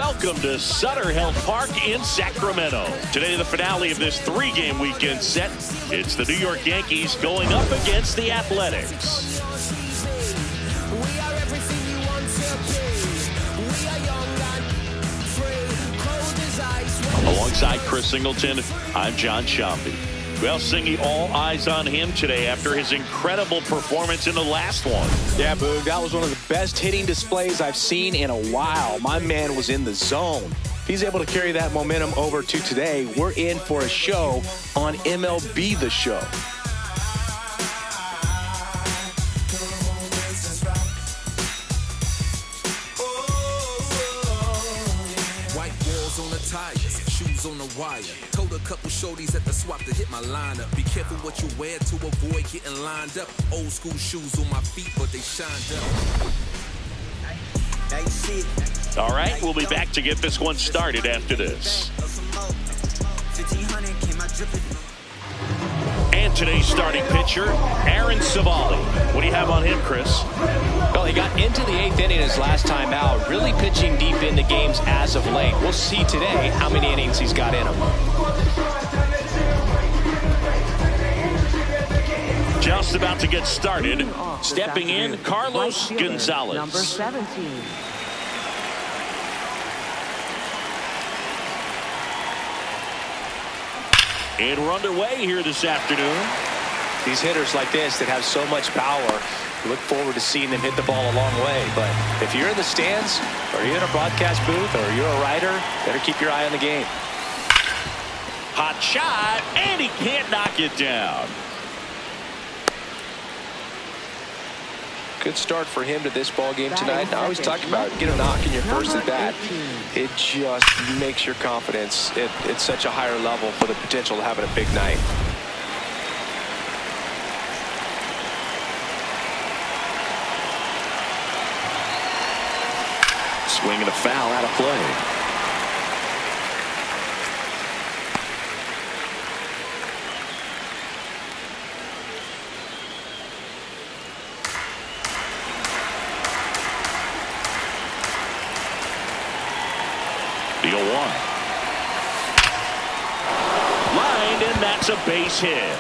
Welcome to Sutter Health Park in Sacramento. Today, the finale of this three-game weekend set. It's the New York Yankees going up against the Athletics. Alongside Chris Singleton, I'm John Shambi. Well, Singy, all eyes on him today after his incredible performance in the last one. Yeah, Boog, that was one of the best hitting displays I've seen in a while. My man was in the zone. If he's able to carry that momentum over to today, we're in for a show on MLB The Show. White walls on the tires, shoes on the wire. Told a couple shorties at the swap to hit my lineup. Be careful what you wear to avoid getting lined up. Old school shoes on my feet, but they shined up. All right, we'll be back to get this one started after this. And today's starting pitcher, Aaron Savali. What do you have on him, Chris? Well, he got into the 8th inning his last time out, really pitching deep into games as of late. We'll see today how many innings he's got in him. Just about to get started. Stepping in, Carlos Gonzalez. Number 17. And we're underway here this afternoon. These hitters like this that have so much power, look forward to seeing them hit the ball a long way. But if you're in the stands, or you're in a broadcast booth, or you're a writer, better keep your eye on the game. Hot shot, and he can't knock it down. Good start for him to this ball game tonight. I always talk about get a knock in your first at bat. It just makes your confidence at such a higher level for the potential of having a big night. Swinging a foul out of play. The 0-1. Lined, and that's a base hit.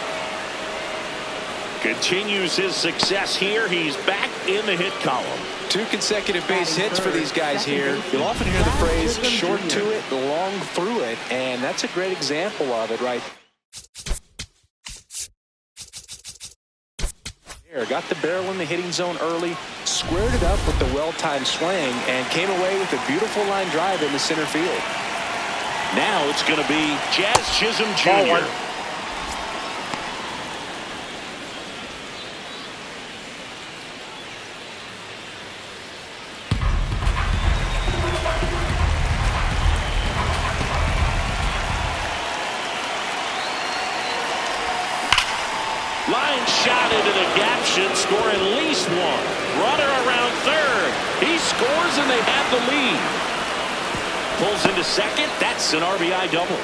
Continues his success here. He's back in the hit column. 2 consecutive base hits for these guys here. You'll often hear the phrase short to it, long through it, and that's a great example of it right there. Got the barrel in the hitting zone early, squared it up with the well-timed swing, and came away with a beautiful line drive in the center field. Now it's going to be Jazz Chisholm Jr. Line shot into the gap should score at least one. Runner around third. He scores and they have the lead. Pulls into second. That's an RBI double.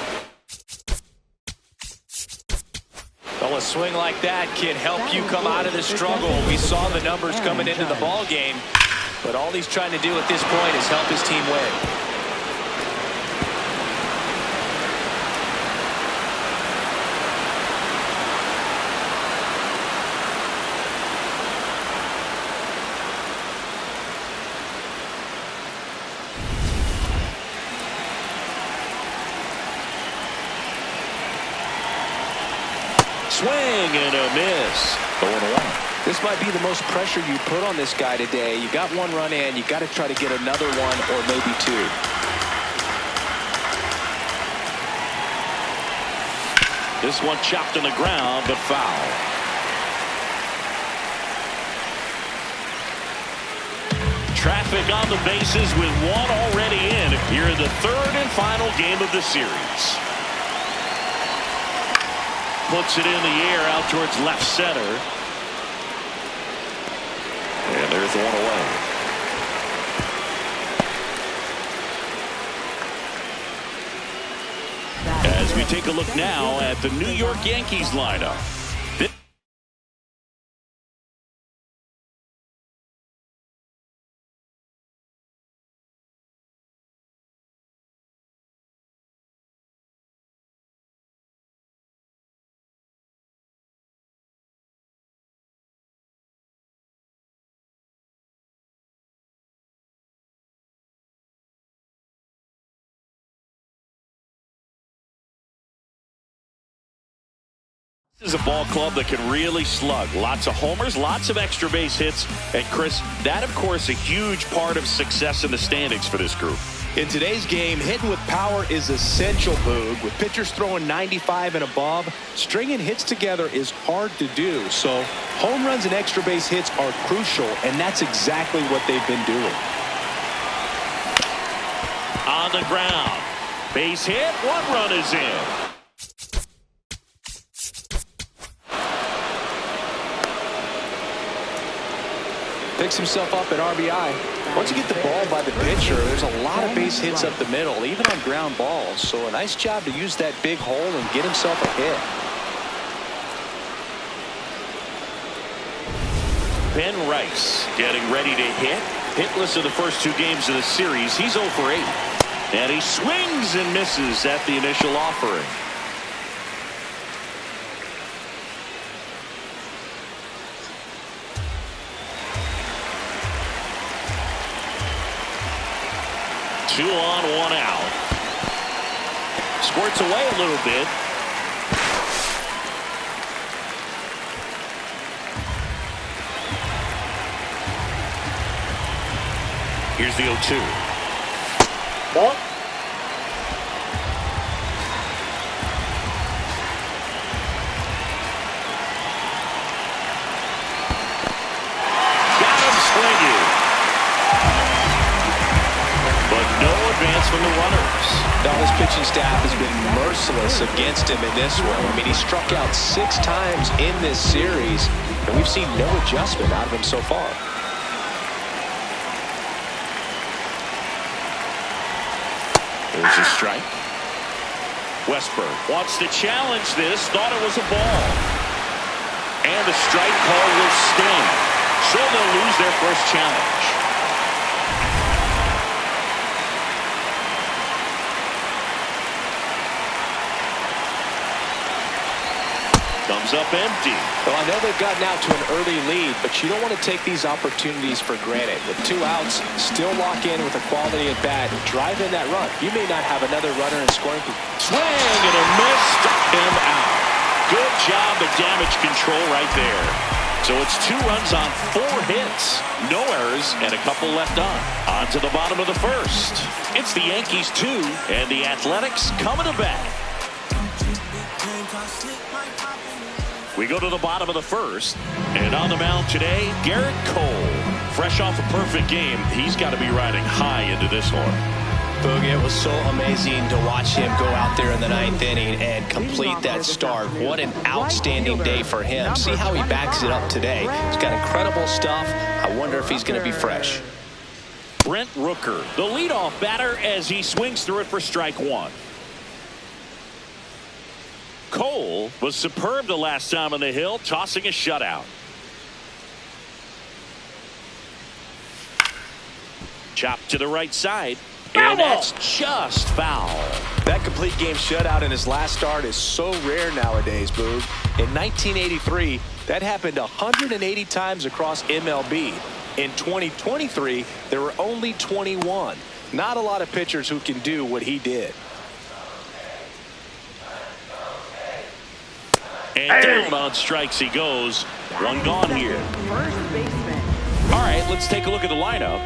Well, a swing like that can help you come out of the struggle. We saw the numbers coming into the ball game, but all he's trying to do at this point is help his team win. Swing and a miss. 0-1. This might be the most pressure you put on this guy today. You got one run in. You got to try to get another one or maybe 2. This one chopped on the ground, but foul. Traffic on the bases with one already in here in the 3rd and final game of the series. Puts it in the air out towards left center. And there's the one away. As we take a look now at the New York Yankees lineup. This is a ball club that can really slug. Lots of homers, lots of extra base hits. And, Chris, that, of course, a huge part of success in the standings for this group. In today's game, hitting with power is essential, Boog. With pitchers throwing 95 and above, stringing hits together is hard to do. So home runs and extra base hits are crucial, and that's exactly what they've been doing. On the ground. Base hit. 1 run is in. Picks himself up at RBI. Once you get the ball by the pitcher, there's a lot of base hits up the middle, even on ground balls. So a nice job to use that big hole and get himself a hit. Ben Rice getting ready to hit. Hitless in the first 2 games of the series. He's 0 for 8. And he swings and misses at the initial offering. Two on, 1 out. Squirts away a little bit. Here's the 0-2. Ball. Got him swinging. But no advance from the runners. Now his pitching staff has been merciless against him in this one. I mean, he struck out 6 times in this series, and we've seen no adjustment out of him so far. There's a strike. Westberg wants to challenge this. Thought it was a ball. And the strike call will stand. So they'll lose their first challenge. Comes up empty. Well, I know they've gotten out to an early lead, but you don't want to take these opportunities for granted. With 2 outs, still lock in with a quality at bat and drive in that run. You may not have another runner in scoring. Swing and a miss. Struck him out. Good job of damage control right there. So it's 2 runs on 4 hits. No errors and a couple left on. On to the bottom of the first. It's the Yankees 2 and the Athletics coming to bat. We go to the bottom of the first. And on the mound today, Garrett Cole. Fresh off a perfect game, he's got to be riding high into this one. Boog, it was so amazing to watch him go out there in the 9th inning and complete that start. What an outstanding day for him. See how he backs it up today. He's got incredible stuff. I wonder if he's going to be fresh. Brent Rooker, the leadoff batter, as he swings through it for strike 1. Cole was superb the last time on the hill, tossing a shutout. Chop to the right side, and that's just foul. That complete game shutout in his last start is so rare nowadays, Boog. In 1983, that happened 180 times across MLB. In 2023, there were only 21. Not a lot of pitchers who can do what he did. And down on strikes he goes. 1 gone here. All right, let's take a look at the lineup.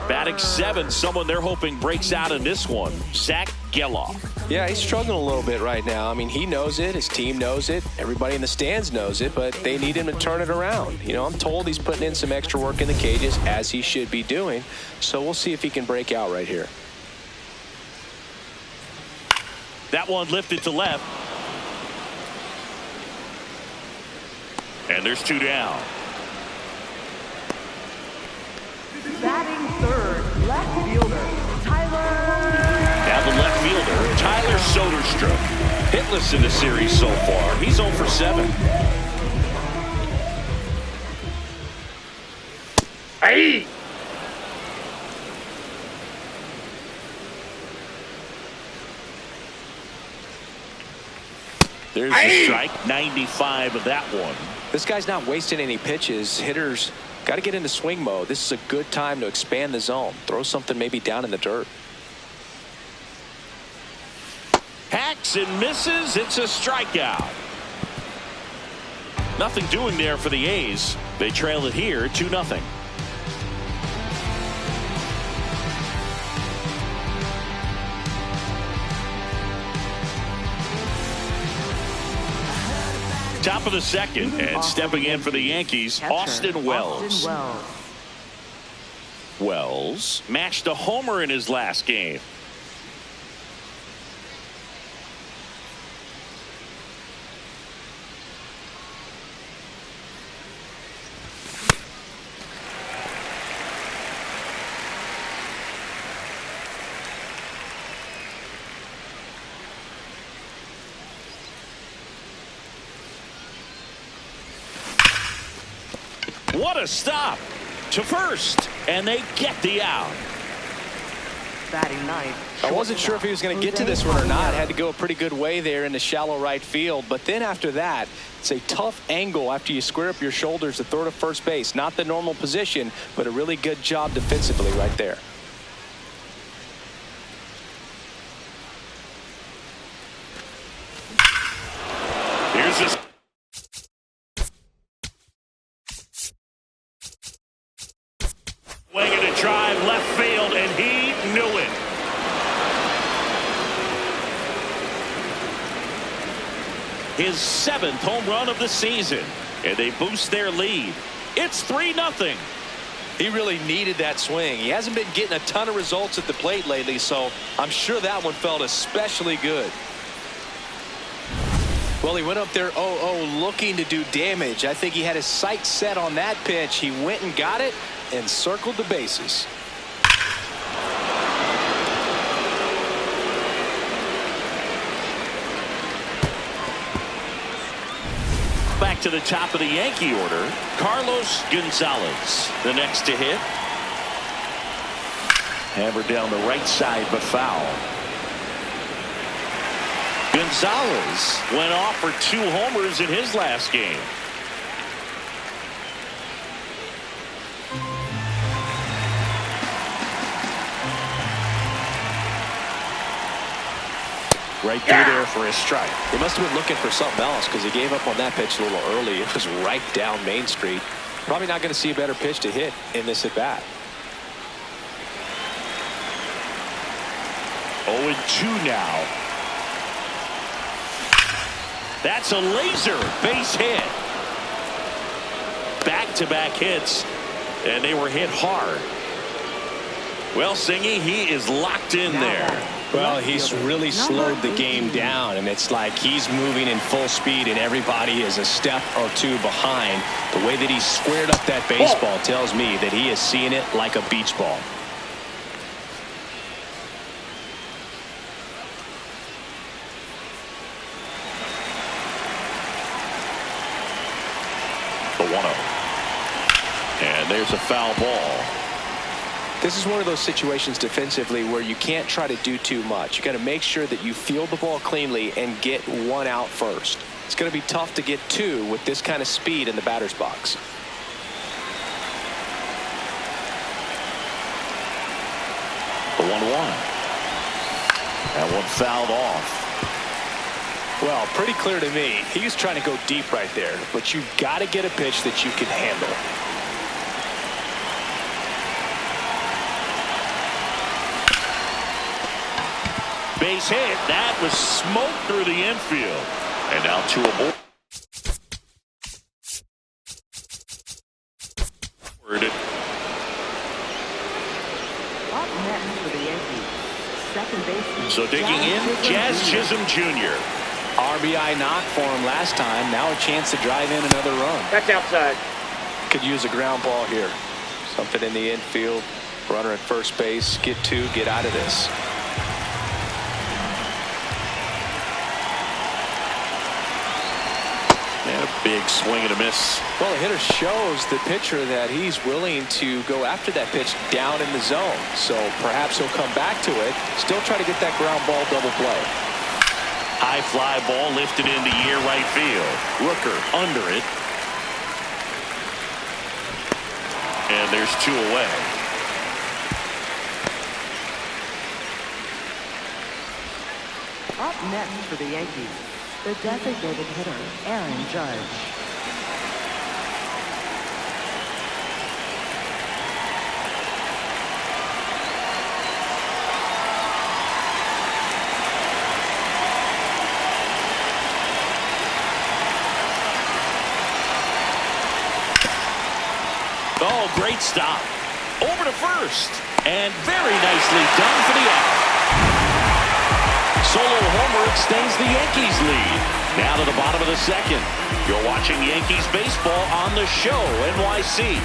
Batting 7, someone they're hoping breaks out in this one. Zach Geloff. Yeah, he's struggling a little bit right now. I mean, he knows it. His team knows it. Everybody in the stands knows it, but they need him to turn it around. You know, I'm told he's putting in some extra work in the cages, as he should be doing. So we'll see if he can break out right here. That one lifted to left. And there's 2 down. Batting 3rd, left fielder, Tyler. Now the left fielder, Tyler Soderstrom. Hitless in the series so far. He's 0 for 7. Hey! There's the strike, 95 of that one. This guy's not wasting any pitches. Hitters got to get into swing mode. This is a good time to expand the zone. Throw something maybe down in the dirt. Hacks and misses. It's a strikeout. Nothing doing there for the A's. They trail it here 2-0. Top of the second, and stepping in for the Yankees, Austin Wells. Wells matched a homer in his last game. What a stop to first, and they get the out. Batting ninth. I wasn't sure if he was going to get to this one or not. Had to go a pretty good way there in the shallow right field. But then after that, it's a tough angle after you square up your shoulders to throw to first base. Not the normal position, but a really good job defensively right there. Here's this. Winging a drive left field, and he knew it. His 7th home run of the season, and they boost their lead. It's 3-0. He really needed that swing. He hasn't been getting a ton of results at the plate lately, so I'm sure that one felt especially good. Well, he went up there 0-0 looking to do damage. I think he had his sights set on that pitch. He went and got it and circled the bases. Back to the top of the Yankee order, Carlos Gonzalez, the next to hit. Hammered down the right side, but foul. Gonzalez went off for 2 homers in his last game. Right through there for a strike. He must have been looking for something else because he gave up on that pitch a little early. It was right down Main Street. Probably not going to see a better pitch to hit in this at bat. 0-2 now. That's a laser base hit. Back-to-back hits, and they were hit hard. Well, Singy, he is locked in there. Well, he's really slowed the game down, and it's like he's moving in full speed, and everybody is a step or 2 behind. The way that he squared up that baseball tells me that he is seeing it like a beach ball. The 1-0. And there's a foul ball. This is one of those situations defensively where you can't try to do too much. You got to make sure that you field the ball cleanly and get 1 out first. It's going to be tough to get 2 with this kind of speed in the batter's box. The 1-1. That one fouled off. Well, pretty clear to me. He's trying to go deep right there, but you've got to get a pitch that you can handle. Base hit. That was smoke through the infield. And now 2 aboard. Up next for the Yankees, second baseman. So digging in, Jazz Chisholm Jr. RBI knock for him last time. Now a chance to drive in another run. That's outside. Could use a ground ball here. Something in the infield. Runner at first base. Get 2. Get out of this. And a big swing and a miss. Well, the hitter shows the pitcher that he's willing to go after that pitch down in the zone. So perhaps he'll come back to it. Still try to get that ground ball double play. High fly ball lifted into near right field. Rooker under it. And there's 2 away. Up next for the Yankees, the designated hitter, Aaron Judge. great stop. Over to first. And very nicely done for the out. Solo homer extends the Yankees lead. Now to the bottom of the second. You're watching Yankees baseball on the show, NYC.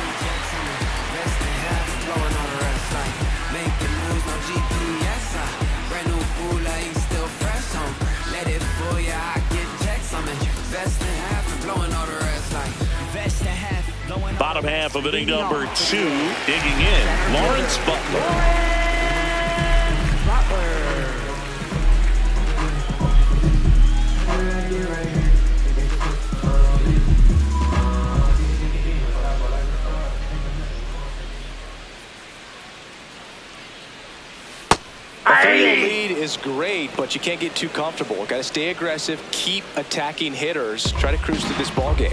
Bottom half of inning number 2. Digging in, Lawrence Butler. A 3-0 lead is great, but you can't get too comfortable. Got to stay aggressive, keep attacking hitters, try to cruise through this ball game.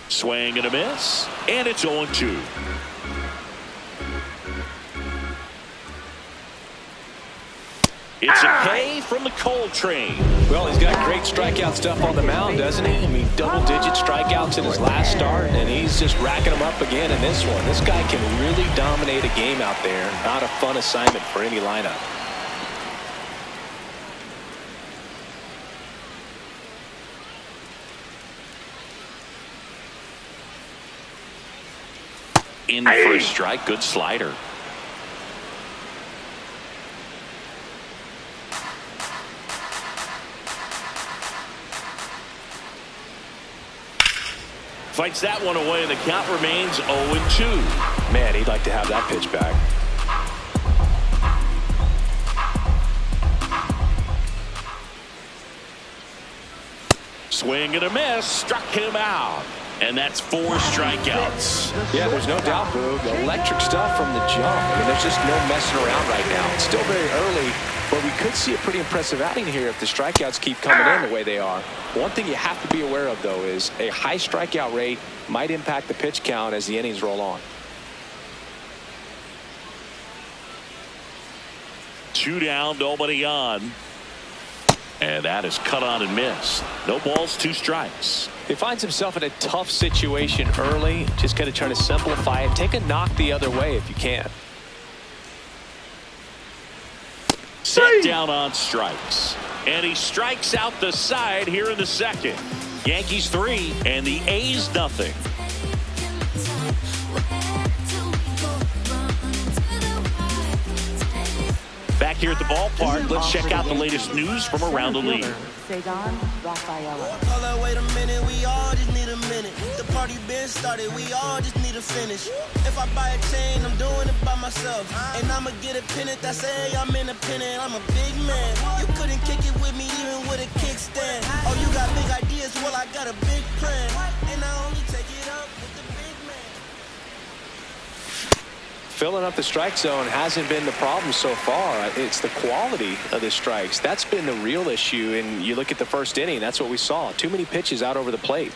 Swing and a miss, and it's 0-2. It's a K from the Coltrane. Well, he's got great strikeout stuff on the mound, doesn't he? I mean, double-digit strikeouts in his last start, and he's just racking them up again in this one. This guy can really dominate a game out there. Not a fun assignment for any lineup. In for a strike, good slider. Fights that one away, and the count remains 0-2. Man, he'd like to have that pitch back. Swing and a miss, struck him out. And that's 4 strikeouts. Yeah, there's no doubt, Boog. Electric stuff from the jump. I mean, there's just no messing around right now. It's still very early, but we could see a pretty impressive outing here if the strikeouts keep coming in the way they are. One thing you have to be aware of, though, is a high strikeout rate might impact the pitch count as the innings roll on. 2 down, nobody on. And that is cut on and missed. No balls, 2 strikes. He finds himself in a tough situation early. Just got to try to simplify it. Take a knock the other way if you can. Set down on strikes. And he strikes out the side here in the second. Yankees 3 and the A's nothing. Back here at the ballpark, let's check out the latest news from around the league. Wait a minute, we all just need a minute. The party been started, we all just need to finish. If I buy a chain, I'm doing it by myself. And I'ma get a pennant that say I'm independent. I'm a big man. You couldn't kick it with me even with a kickstand. Oh, you got big ideas? Well, I got a big plan. And I only take it up with the big man. Filling up the strike zone hasn't been the problem so far. It's the quality of the strikes. That's been the real issue. And you look at the first inning, that's what we saw. Too many pitches out over the plate.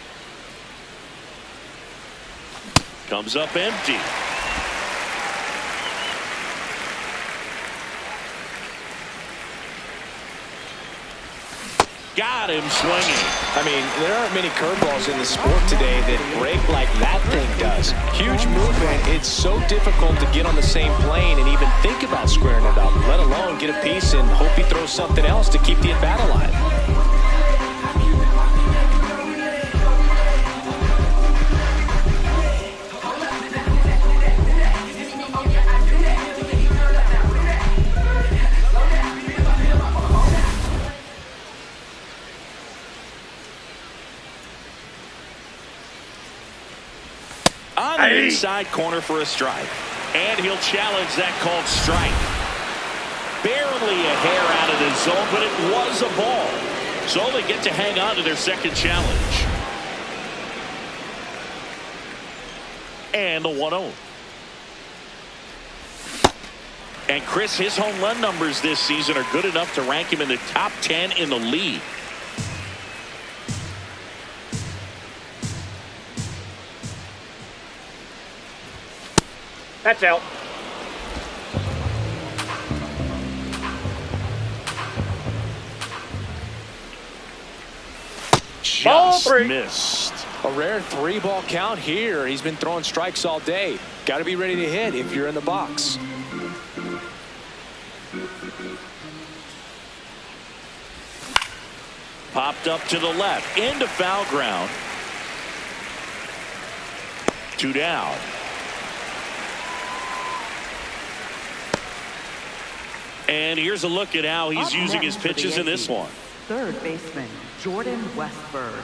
Comes up empty. Got him swinging. I mean, there aren't many curveballs in the sport today that break like that thing does. Huge movement. It's so difficult to get on the same plane and even think about squaring it up, let alone get a piece and hope he throws something else to keep the at-bat alive. On the inside corner for a strike. And he'll challenge that called strike. Barely a hair out of the zone, but it was a ball. So they get to hang on to their second challenge. And the 1-0. And Chris, his home run numbers this season are good enough to rank him in the top 10 in the league. That's out. Ball just three. missed. A rare 3-ball count here. He's been throwing strikes all day. Got to be ready to hit if you're in the box. Popped up to the left, into foul ground. 2 down. And here's a look at how he's Up using his next for the pitches in this Yankees, one. third baseman Jordan Westburg.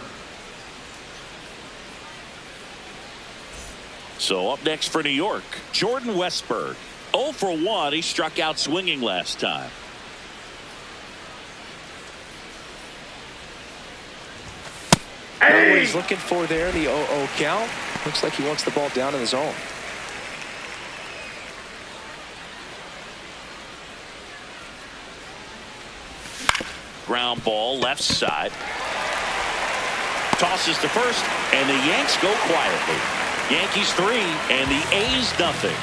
So up next for New York, Jordan Westburg. 0 for 1. He struck out swinging last time. Not what he's looking for there, the 0-0 count. Looks like he wants the ball down in the zone. Ground ball left side. Tosses to first, and the Yanks go quietly. Yankees 3 and the A's nothing.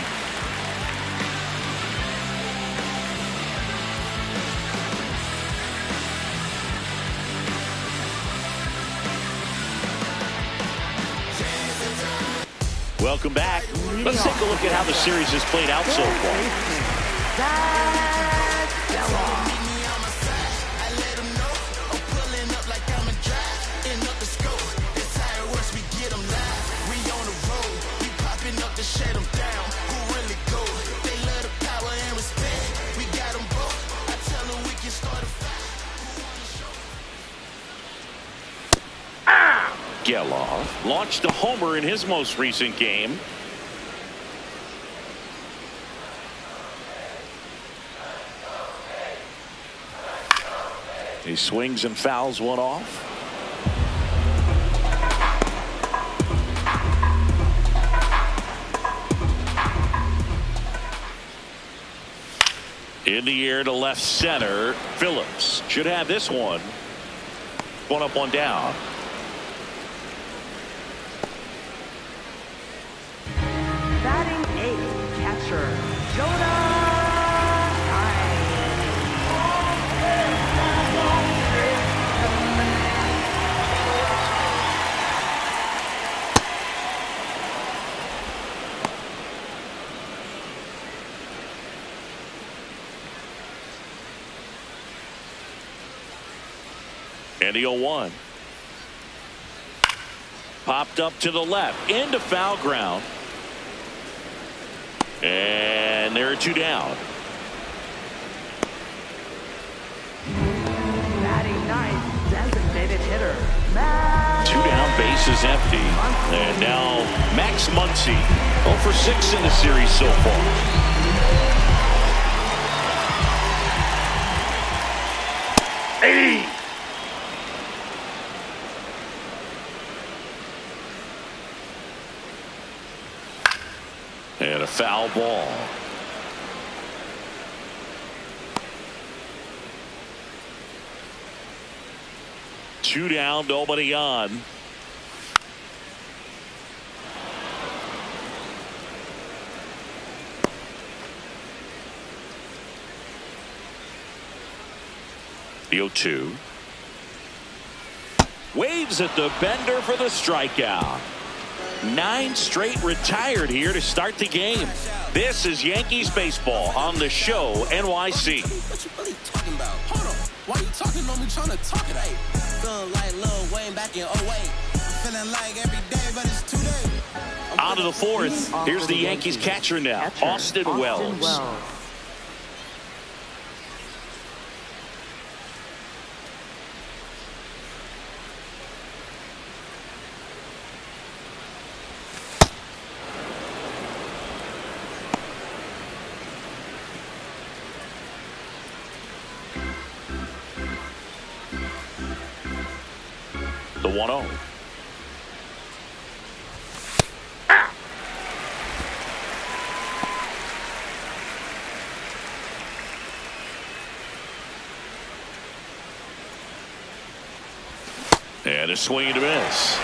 Welcome back. Let's take a look at how the series has played out so far. Geloff launched a homer in his most recent game. He swings and fouls one off. In the air to left center. Phillips should have this one. One up, one down. Batting 8th, catcher Jonah. And the 0-1. Popped up to the left, into foul ground. And there are 2 down. Batting 9th, designated hitter 2 down, bases empty. And now Max Muncy, 0 for 6 in the series so far. Hey! And a foul ball. Two down, nobody on. The 0-2. Waves at the bender for the strikeout. 9 straight retired here to start the game. This is Yankees baseball on the show NYC. What you really talking about? Hold on. Why you talking on me trying to talk it out? Feeling like Lil Wayne back in 08. Feeling like every day, but it's 2 days. On to the 4th. Here's the Yankees catcher now, Austin Wells. The 1-0. And a swing and a miss.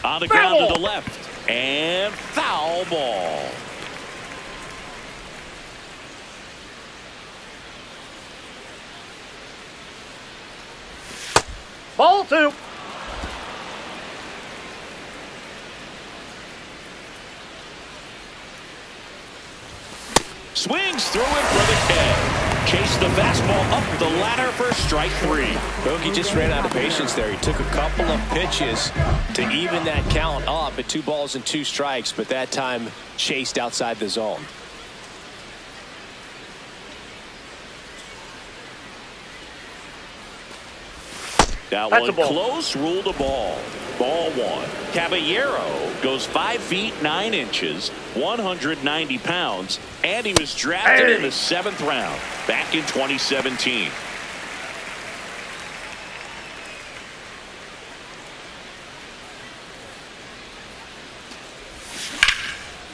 On the ground to the left. And foul ball. Ball 2. Swings through it for the K. Chase the fastball up the ladder for strike 3. Bogey just ran out of patience there. He took a couple of pitches to even that count up at 2 balls and 2 strikes, but that time chased outside the zone. That one close, ruled a ball. Ball 1. Caballero goes 5 feet 9 inches, 190 pounds, and he was drafted in the 7th round back in 2017.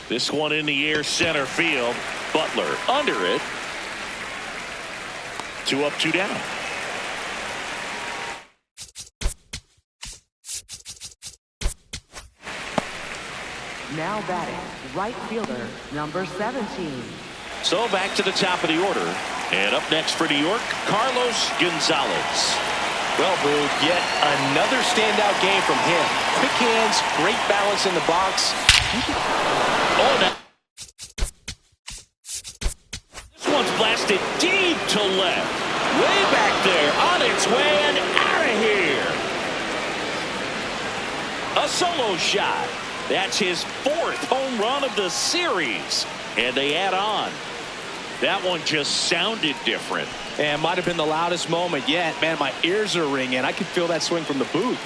This one in the air, center field. Butler under it. 2 up, 2 down. Now batting, right fielder, number 17. So back to the top of the order. And up next for New York, Carlos Gonzalez. Well, Boog, yet another standout game from him. Quick hands, great balance in the box. Oh, now. This one's blasted deep to left. Way back there, on its way and out of here. A solo shot. That's his 4th home run of the series. And they add on. That one just sounded different. And might have been the loudest moment yet. Man, my ears are ringing. I could feel that swing from the booth.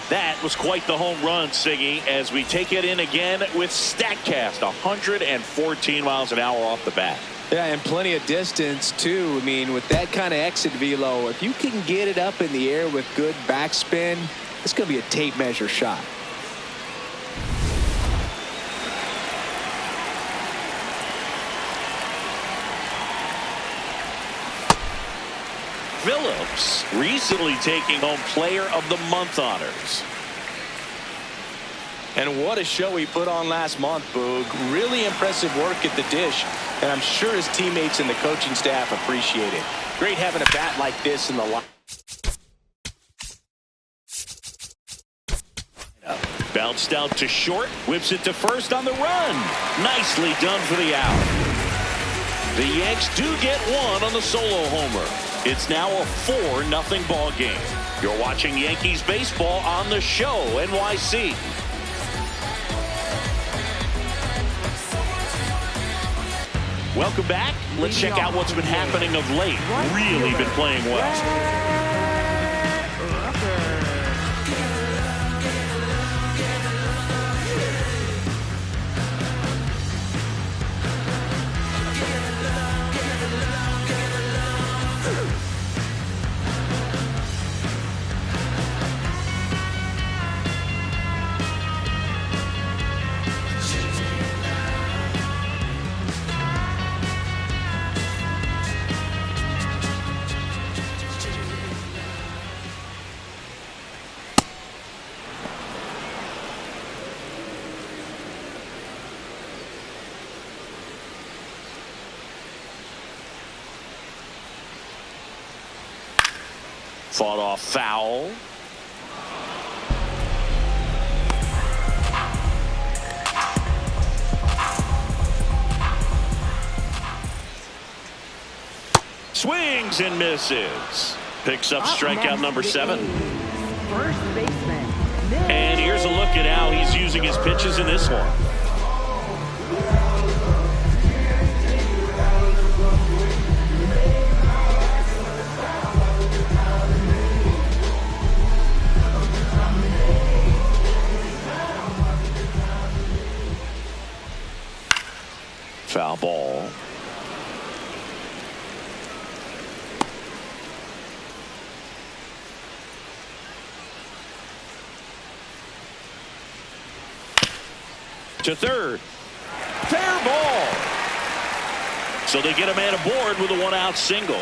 That was quite the home run, Siggy, as we take it in again with StatCast. 114 miles an hour off the bat. Yeah, and plenty of distance, too. I mean, with that kind of exit velo, if you can get it up in the air with good backspin, it's going to be a tape measure shot. Phillips recently taking home Player of the Month honors. And what a show he put on last month, Boog. Really impressive work at the dish, and I'm sure his teammates and the coaching staff appreciate it. Great having a bat like this in the line. Bounced out to short, whips it to first on the run. Nicely done for the out. The Yanks do get one on the solo homer. It's now a 4-0 ball game. You're watching Yankees baseball on the show, NYC. Welcome back. Let's check out what's been happening of late. Really been playing well. Fought off foul. Swings and misses. Picks up strikeout number 7. First baseman. And here's a look at how he's using his pitches in this one. Foul ball. To third. Fair ball. So they get a man aboard with a 1-out single.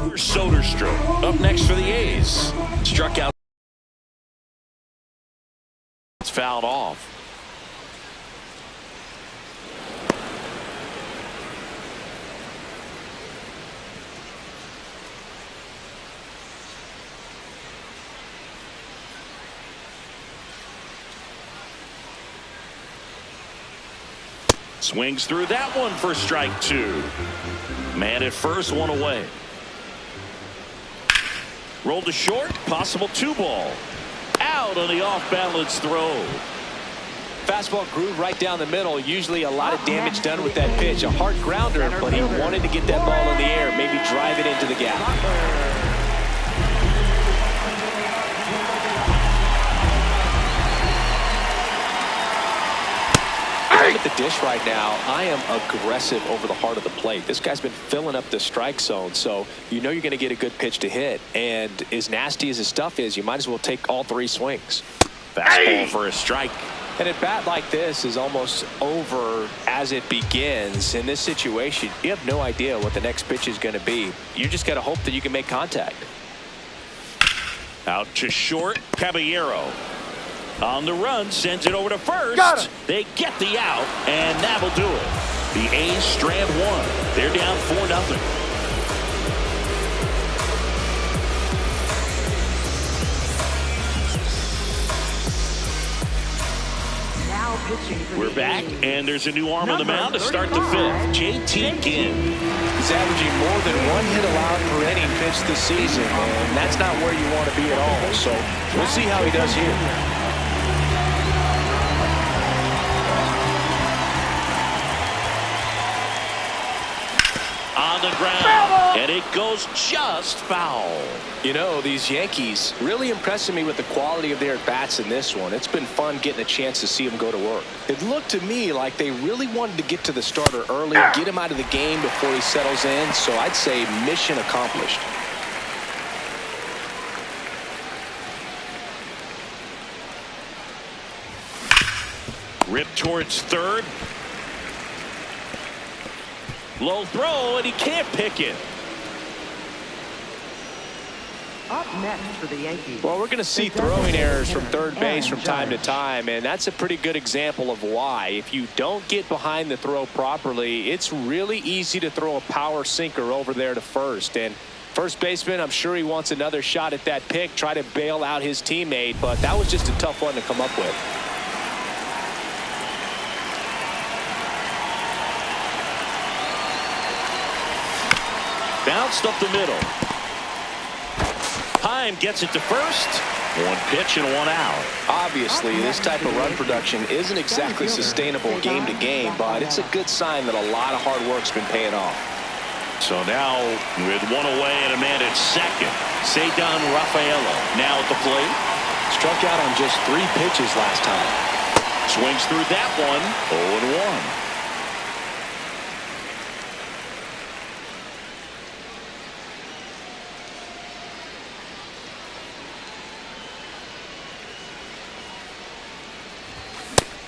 Soderstrom up next for the A's. Struck out. It's fouled off. Swings through that one for strike two. Man at first, one away. Rolled to short, possible 2-ball. Out on the off-balance throw. Fastball groove right down the middle. Usually a lot of damage done with that pitch. A hard grounder, but he wanted to get that ball in the air, maybe drive it into the gap. At the dish right now, I am aggressive over the heart of the plate. This guy's been filling up the strike zone, so you know you're going to get a good pitch to hit. And as nasty as his stuff is, you might as well take all three swings. Fastball for a strike. And a bat like this is almost over as it begins. In this situation, you have no idea what the next pitch is going to be. You just got to hope that you can make contact. Out to short, Caballero. On the run, sends it over to first. They get the out, and that'll do it. The A's strand one. They're down 4-0. We're back, and there's a new arm on the mound to start the fifth. JT Ginn. He's averaging more than one hit allowed per inning pitched this season, and that's not where you want to be at all. So we'll see how he does here. On the ground, and it goes just foul. You know, these Yankees really impressing me with the quality of their bats in this one. It's been fun getting a chance to see them go to work. It looked to me like they really wanted to get to the starter early, get him out of the game before he settles in. So I'd say mission accomplished. Ripped towards third. Low throw, and he can't pick it. Up next for the Yankees. Well, we're going to see throwing errors from third base from time to time, and that's a pretty good example of why. If you don't get behind the throw properly, it's really easy to throw a power sinker over there to first. And first baseman, I'm sure he wants another shot at that pick, try to bail out his teammate, but that was just a tough one to come up with. Bounced up the middle. Heim gets it to first. One pitch and one out. Obviously, this type of run production isn't exactly sustainable game to game, but it's a good sign that a lot of hard work's been paying off. So now, with one away and a man at second, Cedar Rafaela now at the plate. Struck out on just 3 pitches last time. Swings through that one, 0-1.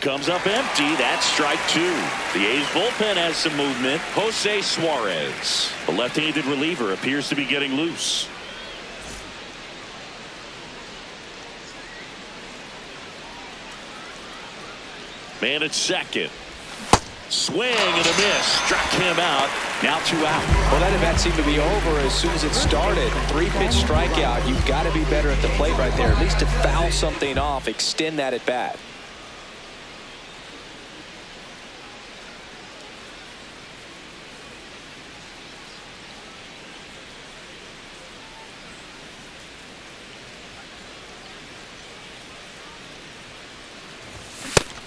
Comes up empty. That's strike two. The A's bullpen has some movement. Jose Suarez, the left-handed reliever, appears to be getting loose. Man at second. Swing and a miss. Struck him out. Now 2 out. Well, that at-bat seemed to be over as soon as it started. 3-pitch strikeout. You've got to be better at the plate right there. At least to foul something off, extend that at-bat.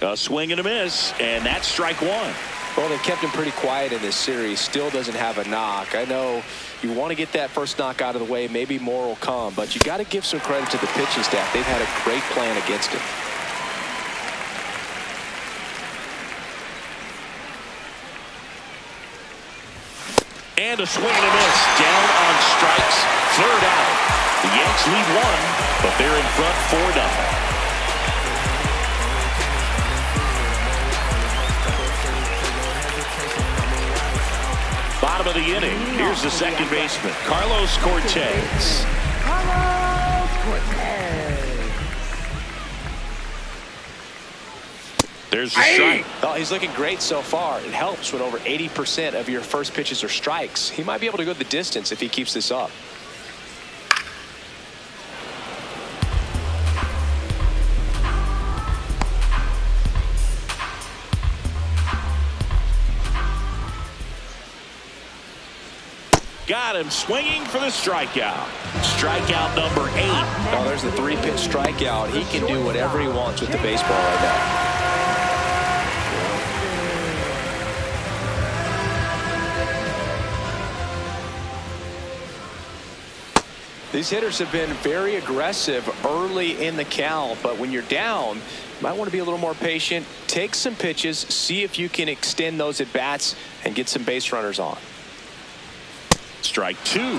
A swing and a miss, and that's strike one. Well, they kept him pretty quiet in this series. Still doesn't have a knock. I know you want to get that first knock out of the way. Maybe more will come, but you got to give some credit to the pitching staff. They've had a great plan against him. And a swing and a miss. Down on strikes. Third out. The Yanks lead 1, but they're in front 4-0. Bottom of the inning. Here's the second baseman, Carlos Cortez. Carlos Cortez. There's the strike. Oh, he's looking great so far. It helps when over 80% of your first pitches are strikes. He might be able to go the distance if he keeps this up. Got him swinging for the strikeout. Strikeout number 8. Oh, there's the 3-pitch strikeout. He can do whatever he wants with the baseball right now. These hitters have been very aggressive early in the count, but when you're down, you might want to be a little more patient. Take some pitches, see if you can extend those at bats and get some base runners on. Strike 2.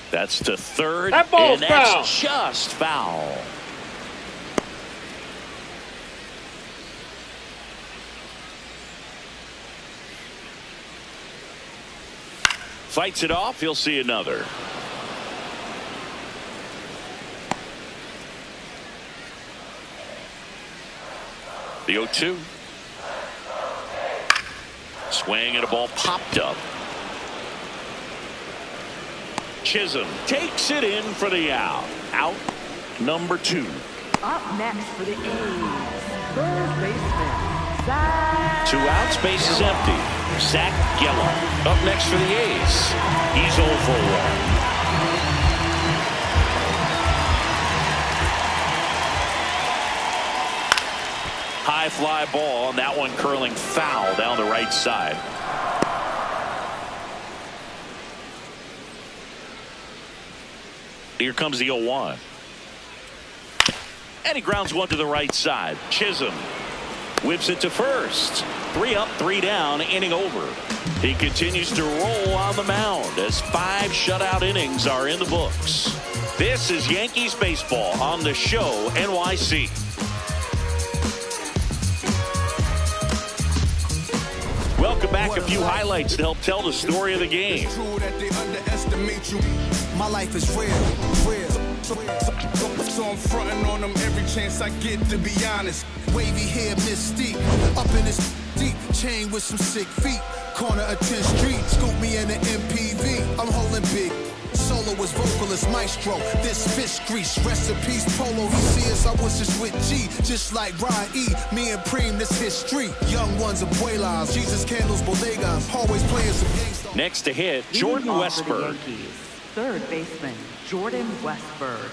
That's to third, That ball's and that's foul. just foul. Fights it off. He'll see another. The 0-2. Swing and a ball popped up. Chisholm takes it in for the out. Out number 2. Up next for the A's, third baseman, Zach. 2 outs, base is empty. Zach Gallo up next for the A's. He's 0 for 1. High fly ball, and that one curling foul down the right side. Here comes the 0-1. And he grounds one to the right side. Chisholm whips it to first. 3 up, 3 down, inning over. He continues to roll on the mound as 5 shutout innings are in the books. This is Yankees baseball on the show NYC. Welcome back. A few highlights to help tell the story of the game. It's true that they underestimate you. My life is real. So I'm fronting on them every chance I get, to be honest. Wavy hair, mystique. Up in this deep chain with some sick feet. Corner of 10th Street, scoop me in the MPV. I'm holding big. Soloist, vocalist, maestro. This fish grease, recipes, polo. He see us, I was just with G. Just like Ryan E. Me and Preem, this history. Young ones, abuelas, Jesus candles, bodegas. Always playing some games. Next to hit, Jordan Leading off for the Westberg. Yankees, third baseman, Jordan Westberg.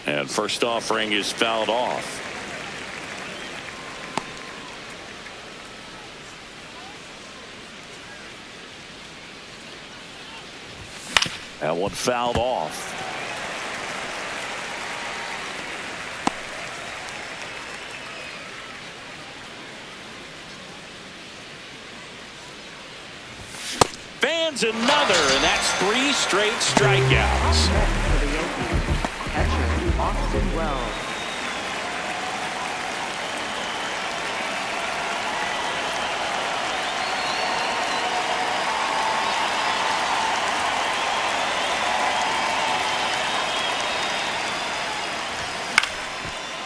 And first offering is fouled off. That one fouled off. Fans another, and that's 3 straight strikeouts. Next for the Yankees, catcher, Austin Wells.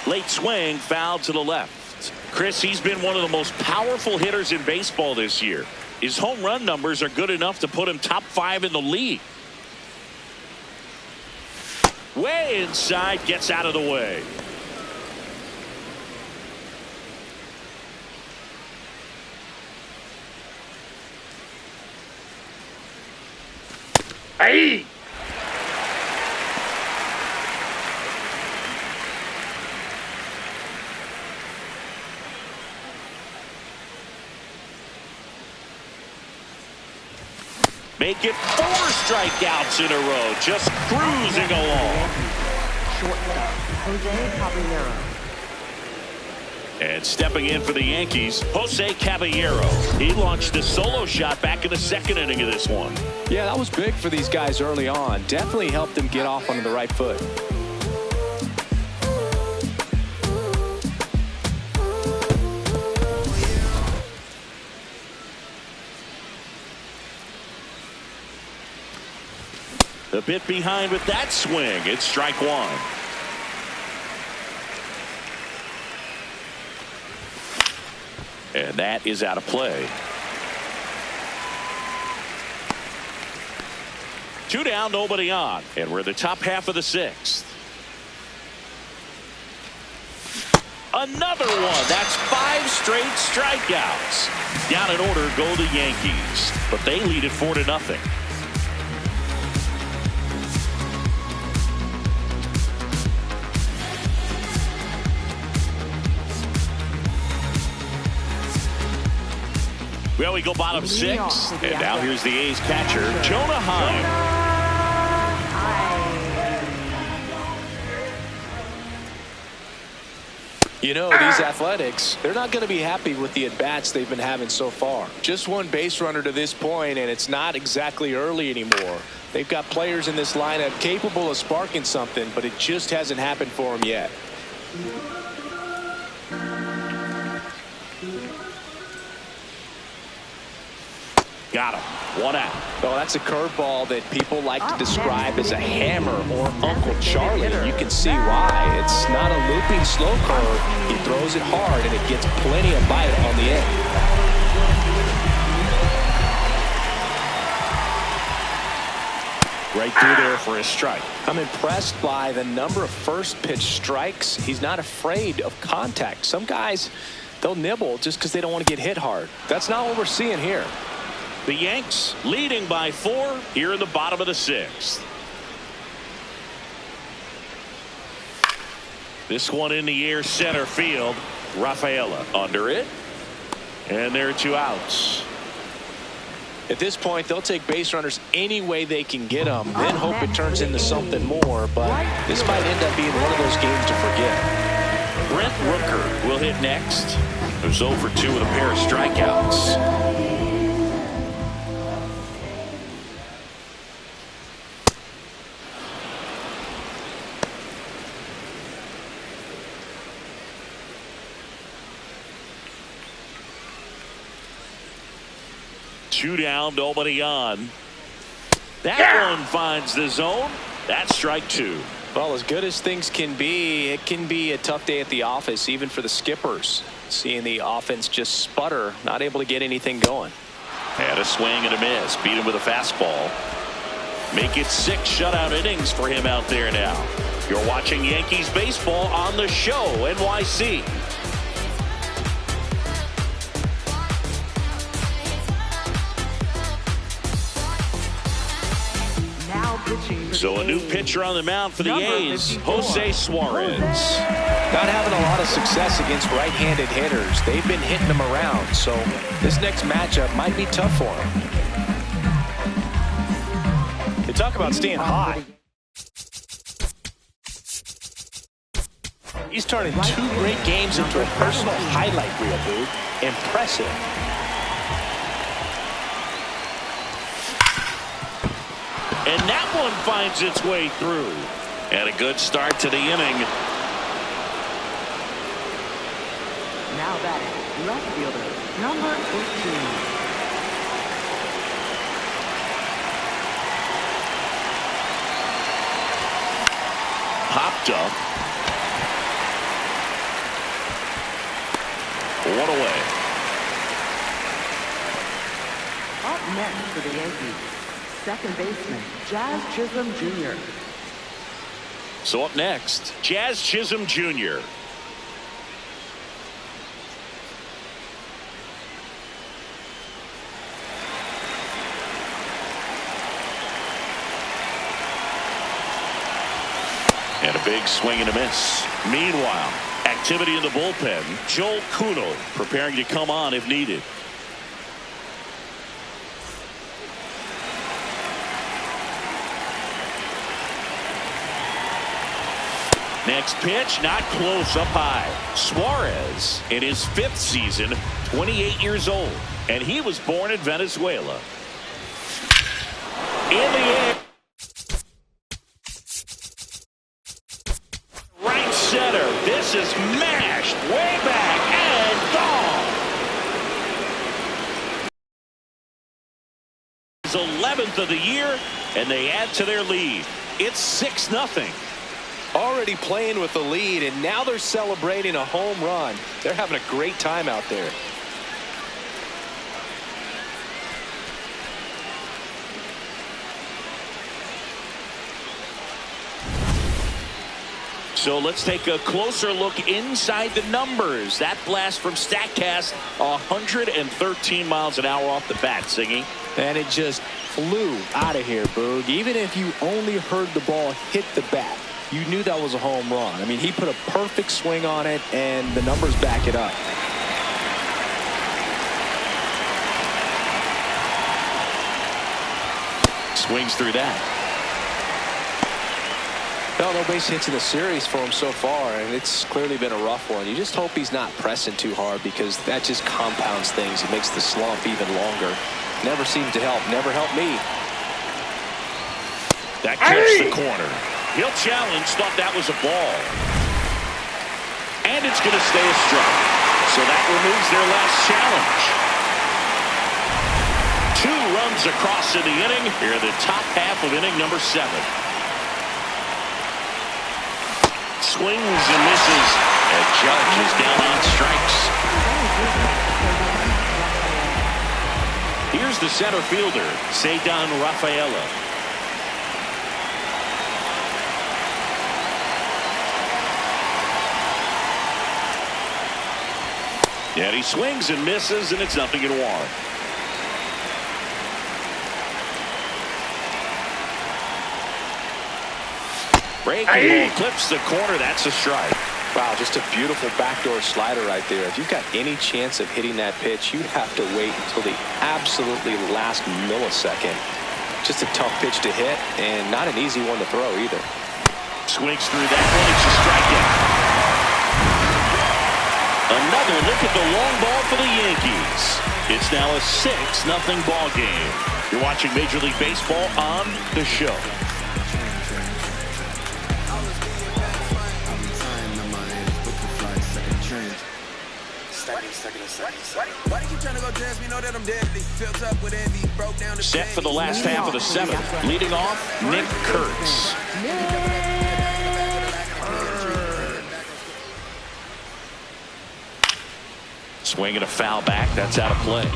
Late swing, foul to the left. Chris, he's been one of the most powerful hitters in baseball this year. His home run numbers are good enough to put him top 5 in the league. Way inside, gets out of the way. Hey! Make it 4 strikeouts in a row, just cruising along. Shortstop, Jose Caballero. And stepping in for the Yankees, Jose Caballero. He launched a solo shot back in the 2nd inning of this one. Yeah, that was big for these guys early on. Definitely helped them get off onto the right foot. A bit behind with that swing. It's strike 1. And that is out of play. 2 down, nobody on. And we're in the top half of the 6th. Another one. That's 5 straight strikeouts. Down in order go the Yankees. But they lead it 4-0. Well, we go bottom 6, and now here's the A's catcher, Jonah Heim. You know, these Athletics, they're not going to be happy with the at-bats they've been having so far. Just one base runner to this point, and it's not exactly early anymore. They've got players in this lineup capable of sparking something, but it just hasn't happened for them yet. Got him. 1 out. Well, that's a curveball that people like to describe as a hammer or Uncle Charlie. You can see why. It's not a looping slow curve. He throws it hard, and it gets plenty of bite on the end. Right through there for a strike. I'm impressed by the number of first pitch strikes. He's not afraid of contact. Some guys, they'll nibble just because they don't want to get hit hard. That's not what we're seeing here. The Yanks leading by 4 here in the bottom of the 6th. This one in the air, center field. Rafaela under it. And there are 2 outs. At this point, they'll take base runners any way they can get them, then hope it turns into something more. But this might end up being one of those games to forget. Brent Rooker will hit next. Who's 0 for 2 with a pair of strikeouts. Two down, nobody on. That one finds the zone. That's strike 2. Well, as good as things can be, it can be a tough day at the office, even for the skippers. Seeing the offense just sputter, not able to get anything going. Had a swing and a miss. Beat him with a fastball. Make it 6 shutout innings for him out there now. You're watching Yankees baseball on the show, NYC. So a new pitcher on the mound for the A's, Jose Suarez. Not having a lot of success against right-handed hitters. They've been hitting them around, so this next matchup might be tough for them. They talk about staying hot. He's turning 2 great games into a personal highlight reel, dude. Impressive. And that one finds its way through. And a good start to the inning. Now batting, left fielder, number 18. Popped up. 1 away. Up next for the Yankees, second baseman, Jazz Chisholm Jr. So up next, Jazz Chisholm Jr. And a big swing and a miss. Meanwhile, activity in the bullpen. Joel Kuno preparing to come on if needed. Next pitch, not close, up high. Suarez, in his 5th season, 28 years old, and he was born in Venezuela. In the air. Right center. This is mashed way back and gone. His 11th of the year, and they add to their lead. It's 6-0. Already playing with the lead, and now they're celebrating a home run. They're having a great time out there. So let's take a closer look inside the numbers. That blast from StatCast, 113 miles an hour off the bat, Singy. And it just flew out of here, Boog. Even if you only heard the ball hit the bat, you knew that was a home run. I mean, he put a perfect swing on it, and the numbers back it up. Swings through that. No base hits in the series for him so far, and it's clearly been a rough one. You just hope he's not pressing too hard, because that just compounds things. It makes the slump even longer. Never seems to help. Never helped me. That catch the corner. He'll challenge. Thought that was a ball. And it's going to stay a strike. So that removes their last challenge. 2 runs across in the inning. Here are the top half of inning number 7. Swings and misses. And Judge is down on strikes. Here's the center fielder, Ceddanne Rafaela. And he swings and misses, and it's 0-1. Breaking ball clips the corner. That's a strike. Wow, just a beautiful backdoor slider right there. If you've got any chance of hitting that pitch, you have to wait until the absolutely last millisecond. Just a tough pitch to hit, and not an easy one to throw either. Swings through that one. It's a strikeout. Another look at the long ball for the Yankees. It's now a 6-0 ball game. You're watching Major League Baseball on The Show. Set for the last half of the 7th. Leading off, Nick Kurtz. Swinging a foul back. That's out of play.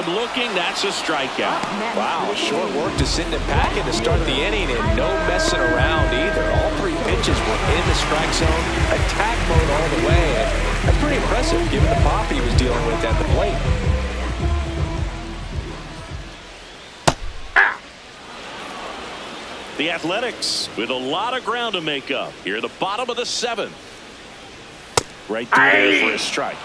Looking, that's a strikeout. Wow, short work to sit in the packet to start the inning, and no messing around either. All 3 pitches were in the strike zone, attack mode all the way, and that's pretty impressive given the pop he was dealing with at the plate. The Athletics with a lot of ground to make up. Here at the bottom of the 7th. Right through there for a strike.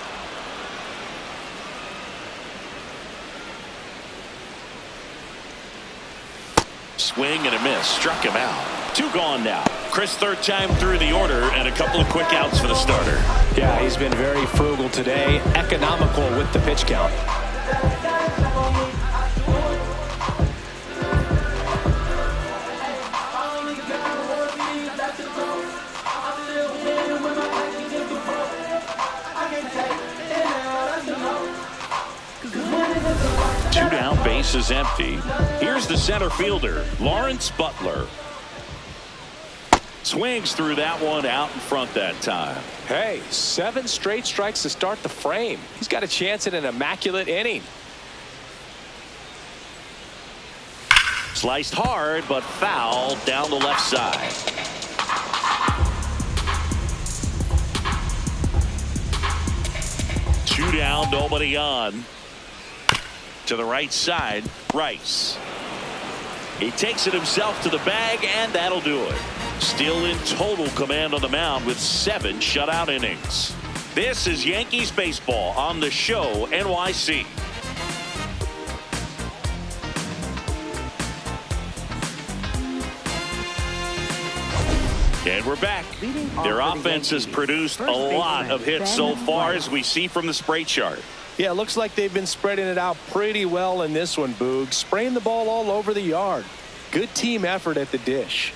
Swing and a miss. Struck him out. 2 gone now. Chris, 3rd time through the order, and a couple of quick outs for the starter. Yeah, he's been very frugal today. Economical with the pitch count. Base is empty. Here's the center fielder, Lawrence Butler. Swings through that one, out in front that time. Hey, 7 straight strikes to start the frame. He's got a chance at an immaculate inning. Sliced hard, but foul down the left side. 2 down, nobody on. To the right side, Rice. He takes it himself to the bag, and that'll do it. Still in total command on the mound with 7 shutout innings. This is Yankees baseball on the show NYC. And we're back. Their offense has produced a lot of hits so far, as we see from the spray chart. Yeah, it looks like they've been spreading it out pretty well in this one, Boog. Spraying the ball all over the yard. Good team effort at the dish.